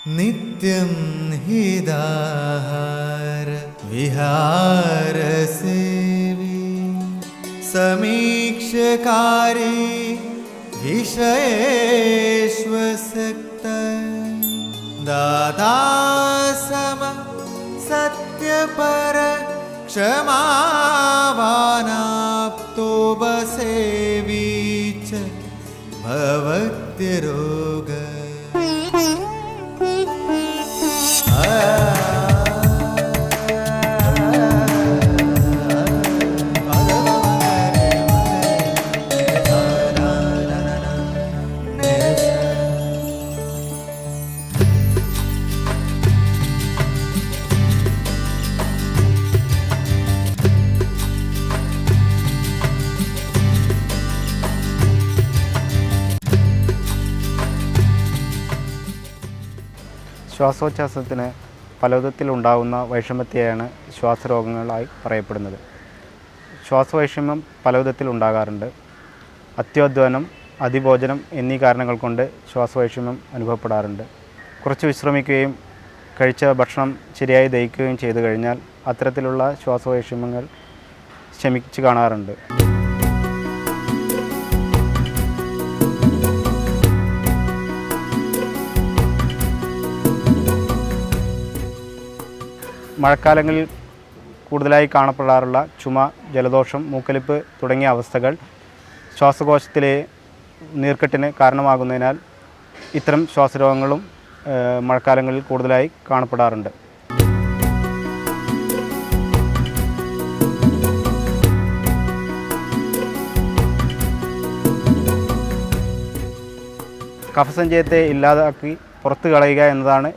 नित्यं हिदाहार विहारसेवी समीक्षकारी विषयेष्वसक्त दाता सम सत्यपर क्षमावानाप्तो बसेवी च भवत्यरोग ശ്വാസോച്ഛ്വാസത്തിന് പലവിധത്തിലുണ്ടാകുന്ന വൈഷമ്യത്തെയാണ് ശ്വാസരോഗങ്ങളായി പറയപ്പെടുന്നത്. ശ്വാസവൈഷമ്യം പലവിധത്തിലുണ്ടാകാറുണ്ട്. അത്യാധ്വാനം, അതിഭോജനം എന്നീ കാരണങ്ങൾ കൊണ്ട് ശ്വാസവൈഷമ്യം അനുഭവപ്പെടാറുണ്ട്. കുറച്ച് വിശ്രമിക്കുകയും കഴിച്ച ഭക്ഷണം ശരിയായി ദഹിക്കുകയും ചെയ്തു കഴിഞ്ഞാൽ അത്തരത്തിലുള്ള ശ്വാസവൈഷമ്യങ്ങൾ ശമിച്ച് കാണാറുണ്ട്. മഴക്കാലങ്ങളിൽ കൂടുതലായി കാണപ്പെടാറുള്ള ചുമ, ജലദോഷം, മൂക്കലിപ്പ് തുടങ്ങിയ അവസ്ഥകൾ ശ്വാസകോശത്തിലെ നീർക്കെട്ടിന് കാരണമാകുന്നതിനാൽ ഇത്തരം ശ്വാസരോഗങ്ങളും മഴക്കാലങ്ങളിൽ കൂടുതലായി കാണപ്പെടാറുണ്ട്. കഫസഞ്ചയത്തെ ഇല്ലാതാക്കി പുറത്തു കളയുക എന്നതാണ്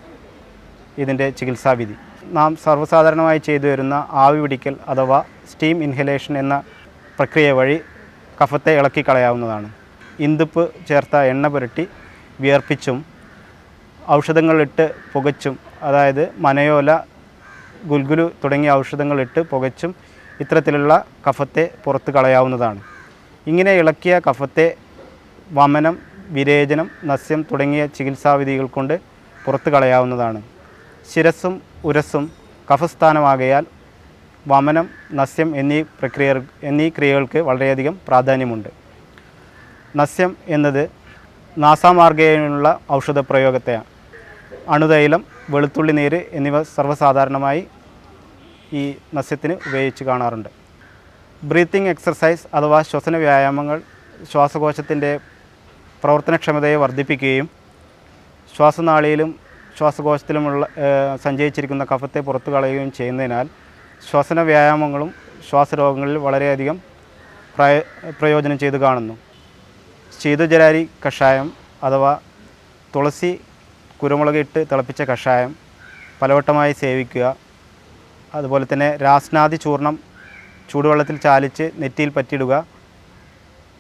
ഇതിൻ്റെ ചികിത്സാവിധി. നാം സർവ്വസാധാരണമായി ചെയ്തു വരുന്ന ആവി പിടിക്കൽ അഥവാ സ്റ്റീം ഇൻഹലേഷൻ എന്ന പ്രക്രിയ വഴി കഫത്തെ ഇളക്കിക്കളയാവുന്നതാണ്. ഇന്ദുപ്പ് ചേർത്ത എണ്ണ പുരട്ടി വിയർപ്പിച്ചും ഔഷധങ്ങളിട്ട് പുകച്ചും, അതായത് മനയോല, ഗുൽഗുലു തുടങ്ങിയ ഔഷധങ്ങളിട്ട് പുകച്ചും ഇത്തരത്തിലുള്ള കഫത്തെ പുറത്ത് കളയാവുന്നതാണ്. ഇങ്ങനെ ഇളക്കിയ കഫത്തെ വമനം, വിരേചനം, നസ്യം തുടങ്ങിയ ചികിത്സാവിധികൾ കൊണ്ട് പുറത്ത് കളയാവുന്നതാണ്. ശിരസ്സും ഉരസ്സും കഫസ്ഥാനമാകയാൽ വമനം, നസ്യം എന്നീ ക്രിയകൾക്ക് വളരെയധികം പ്രാധാന്യമുണ്ട്. നസ്യം എന്നത് നാസാമാർഗേയുള്ള ഔഷധപ്രയോഗത്തെയാണ്. അണുതൈലം, വെളുത്തുള്ളി നീര് എന്നിവ സർവ്വസാധാരണമായി ഈ നസ്യത്തിന് ഉപയോഗിച്ച് കാണാറുണ്ട്. ബ്രീത്തിങ് എക്സർസൈസ് അഥവാ ശ്വസന വ്യായാമങ്ങൾ ശ്വാസകോശത്തിൻ്റെ പ്രവർത്തനക്ഷമതയെ വർദ്ധിപ്പിക്കുകയും ശ്വാസനാളിയിലും ശ്വാസകോശത്തിലുമുള്ള സഞ്ചയിച്ചിരിക്കുന്ന കഫത്തെ പുറത്തു കളയുകയും ചെയ്യുന്നതിനാൽ ശ്വസന വ്യായാമങ്ങളും ശ്വാസരോഗങ്ങളിൽ വളരെയധികം പ്രയോജനം ചെയ്തു കാണുന്നു. ശീതജരാരി കഷായം അഥവാ തുളസി, കുരുമുളക് ഇട്ട് തിളപ്പിച്ച കഷായം പലവട്ടമായി സേവിക്കുക. അതുപോലെ തന്നെ രാസ്നാദി ചൂർണം ചൂടുവെള്ളത്തിൽ ചാലിച്ച് നെറ്റിയിൽ പറ്റിയിടുക.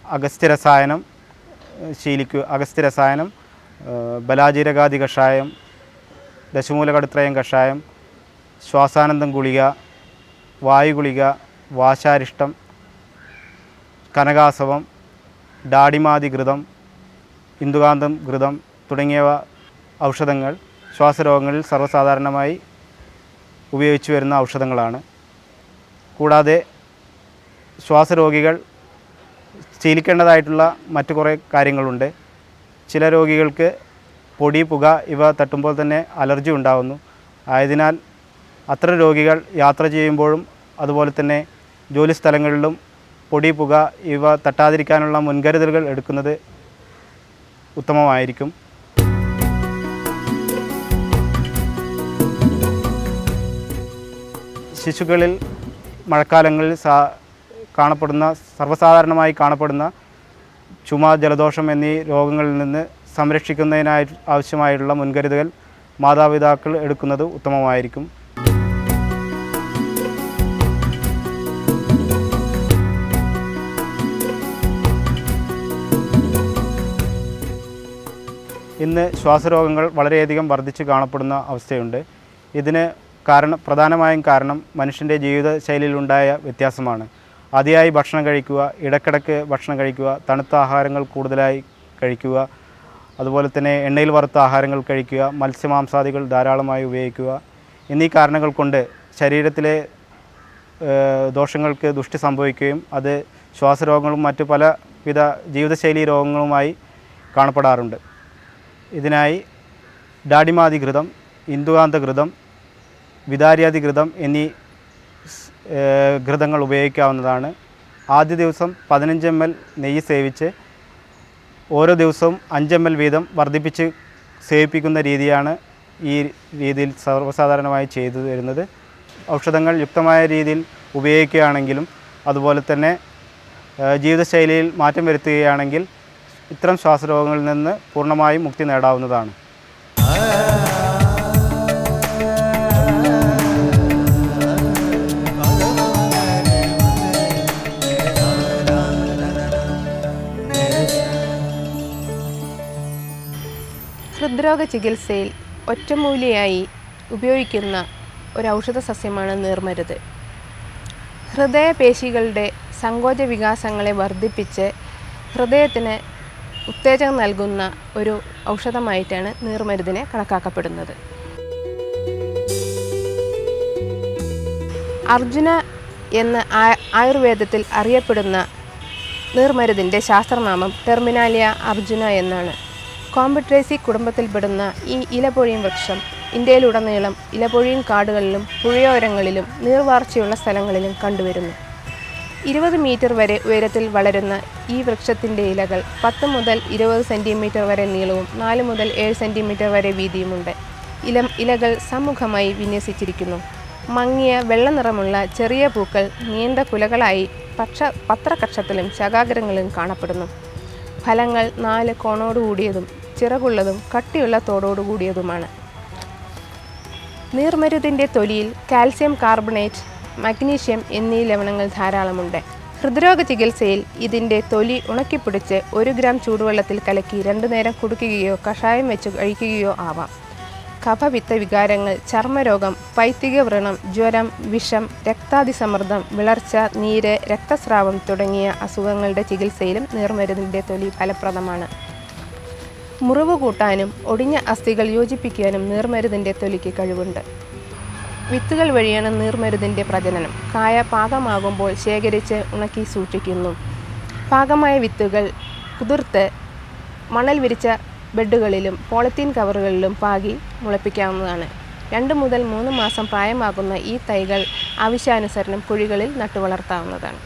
അഗസ്ത്യരസായനം ശീലിക്കുക. അഗസ്ത്യരസായനം, ബലാജീരകാദി കഷായം, ദശമൂലകടുത്രയം കഷായം, ശ്വാസാനന്ദം ഗുളിക, വായുഗുളിക, വാശാരിഷ്ടം, കനകാസവം, ഡാഡിമാതി ഘൃതം, ഇന്ദുകാന്തം ഘൃതം തുടങ്ങിയവ ഔഷധങ്ങൾ ശ്വാസരോഗങ്ങളിൽ സർവ്വസാധാരണമായി ഉപയോഗിച്ചു വരുന്ന ഔഷധങ്ങളാണ്. കൂടാതെ ശ്വാസരോഗികൾ ശീലിക്കേണ്ടതായിട്ടുള്ള മറ്റു കുറേ കാര്യങ്ങളുണ്ട്. ചില രോഗികൾക്ക് പൊടി, പുക ഇവ തട്ടുമ്പോൾ തന്നെ അലർജി ഉണ്ടാകുന്നു. ആയതിനാൽ അത്തരം രോഗികൾ യാത്ര ചെയ്യുമ്പോഴും അതുപോലെ തന്നെ ജോലി സ്ഥലങ്ങളിലും പൊടി, പുക ഇവ തട്ടാതിരിക്കാനുള്ള മുൻകരുതലുകൾ എടുക്കുന്നത് ഉത്തമമായിരിക്കും. ശിശുക്കളിൽ മഴക്കാലങ്ങളിൽ സർവ്വസാധാരണമായി കാണപ്പെടുന്ന ചുമ, ജലദോഷം എന്നീ രോഗങ്ങളിൽ നിന്ന് സംരക്ഷിക്കുന്നതിനായി ആവശ്യമായിട്ടുള്ള മുൻകരുതൽ മാതാപിതാക്കൾ എടുക്കുന്നത് ഉത്തമമായിരിക്കും. ഇന്ന് ശ്വാസരോഗങ്ങൾ വളരെയധികം വർദ്ധിച്ചു കാണപ്പെടുന്ന അവസ്ഥയുണ്ട്. ഇതിന് പ്രധാനമായും കാരണം മനുഷ്യൻ്റെ ജീവിതശൈലിയിലുണ്ടായ വ്യത്യാസമാണ്. അതിയായി ഭക്ഷണം കഴിക്കുക, ഇടയ്ക്കിടയ്ക്ക് ഭക്ഷണം കഴിക്കുക, തണുത്ത ആഹാരങ്ങൾ കൂടുതലായി കഴിക്കുക, അതുപോലെ തന്നെ എണ്ണയിൽ വറുത്ത ആഹാരങ്ങൾ കഴിക്കുക, മത്സ്യമാംസാദികൾ ധാരാളമായി ഉപയോഗിക്കുക എന്നീ കാരണങ്ങൾ കൊണ്ട് ശരീരത്തിലെ ദോഷങ്ങൾക്ക് ദുഷ്ടി സംഭവിക്കുകയും അത് ശ്വാസരോഗങ്ങളും മറ്റു പലവിധ ജീവിതശൈലി രോഗങ്ങളുമായി കാണപ്പെടാറുണ്ട്. ഇതിനായി ഡാഡിമാദിഘൃതം, ഇന്ദുകാന്തഘൃതം, വിതാര്യാദിഘൃതം എന്നീ ഘൃതങ്ങൾ ഉപയോഗിക്കാവുന്നതാണ്. ആദ്യ ദിവസം 15 ml നെയ്യ് സേവിച്ച് ഓരോ ദിവസവും 5 ml വീതം വർദ്ധിപ്പിച്ച് സേവിപ്പിക്കുന്ന രീതിയാണ് ഈ രീതിയിൽ സർവ്വസാധാരണമായി ചെയ്തു വരുന്നത്. ഔഷധങ്ങൾ യുക്തമായ രീതിയിൽ ഉപയോഗിക്കുകയാണെങ്കിലും അതുപോലെ തന്നെ ജീവിതശൈലിയിൽ മാറ്റം വരുത്തുകയാണെങ്കിൽ ഇത്തരം ശ്വാസരോഗങ്ങളിൽ നിന്ന് പൂർണ്ണമായും മുക്തി നേടാവുന്നതാണ്. ഹൃദ്രോഗ ചികിത്സയിൽ ഒറ്റമൂലിയായി ഉപയോഗിക്കുന്ന ഒരു ഔഷധ സസ്യമാണ് നീർമരുത്. ഹൃദയപേശികളുടെ സങ്കോച വികാസങ്ങളെ വർദ്ധിപ്പിച്ച് ഹൃദയത്തിന് ഉത്തേജകം നൽകുന്ന ഒരു ഔഷധമായിട്ടാണ് നീർമരുതിനെ കണക്കാക്കപ്പെടുന്നത്. അർജുന എന്ന് ആയുർവേദത്തിൽ അറിയപ്പെടുന്ന നീർമരുതിൻ്റെ ശാസ്ത്രനാമം ടെർമിനാലിയ അർജുന എന്നാണ്. കോംബട്രേസി കുടുംബത്തിൽപ്പെടുന്ന ഈ ഇലപൊഴിയും വൃക്ഷം ഇന്ത്യയിലുടനീളം ഇലപൊഴിയും കാടുകളിലും പുഴയോരങ്ങളിലും നീർവാർച്ചയുള്ള സ്ഥലങ്ങളിലും കണ്ടുവരുന്നു. 20 മീറ്റർ വരെ ഉയരത്തിൽ വളരുന്ന ഈ വൃക്ഷത്തിൻ്റെ ഇലകൾ 10 മുതൽ 20 സെൻറ്റിമീറ്റർ വരെ നീളവും 4 മുതൽ 7 സെൻറ്റിമീറ്റർ വരെ വീതിയുമുണ്ട്. ഇലകൾ സമ്മുഖമായി വിന്യസിച്ചിരിക്കുന്നു. മങ്ങിയ വെള്ള നിറമുള്ള ചെറിയ പൂക്കൾ നീണ്ട കുലകളായി പത്രകക്ഷത്തിലും ശകാഗ്രങ്ങളിലും കാണപ്പെടുന്നു. ഫലങ്ങൾ 4 കോണോടുകൂടിയതും ചിറകുള്ളതും കട്ടിയുള്ള തോടോടുകൂടിയതുമാണ്. നീർമരുതിൻ്റെ തൊലിയിൽ കാൽസ്യം കാർബണേറ്റ്, മഗ്നീഷ്യം എന്നീ ലവണങ്ങൾ ധാരാളമുണ്ട്. ഹൃദ്രോഗ ചികിത്സയിൽ ഇതിൻ്റെ തൊലി ഉണക്കിപ്പിടിച്ച് 1 ഗ്രാം ചൂടുവെള്ളത്തിൽ കലക്കി 2 നേരം കുടിക്കുകയോ കഷായം വെച്ച് കഴിക്കുകയോ ആവാം. കഫപിത്ത വികാരങ്ങൾ, ചർമ്മരോഗം, പൈത്തിക വ്രണം, ജ്വരം, വിഷം, രക്താതിസമ്മർദ്ദം, വിളർച്ച, നീര്, രക്തസ്രാവം തുടങ്ങിയ അസുഖങ്ങളുടെ ചികിത്സയിലും നീർമരുതിൻ്റെ തൊലി ഫലപ്രദമാണ്. മുറിവ് കൂട്ടാനും ഒടിഞ്ഞ അസ്ഥികൾ യോജിപ്പിക്കാനും നീർമരുതിൻ്റെ തൊലിക്ക് കഴിവുണ്ട്. വിത്തുകൾ വഴിയാണ് നീർമരുതിൻ്റെ പ്രജനനം. കായ പാകമാകുമ്പോൾ ശേഖരിച്ച് ഉണക്കി സൂക്ഷിക്കുന്നു. പാകമായ വിത്തുകൾ കുതിർത്ത് മണൽ വിരിച്ച ബെഡുകളിലും പോളിത്തീൻ കവറുകളിലും പാകി മുളപ്പിക്കാവുന്നതാണ്. 2 മുതൽ 3 മാസം പ്രായമാകുന്ന ഈ തൈകൾ ആവശ്യാനുസരണം കുഴികളിൽ നട്ടുവളർത്താവുന്നതാണ്.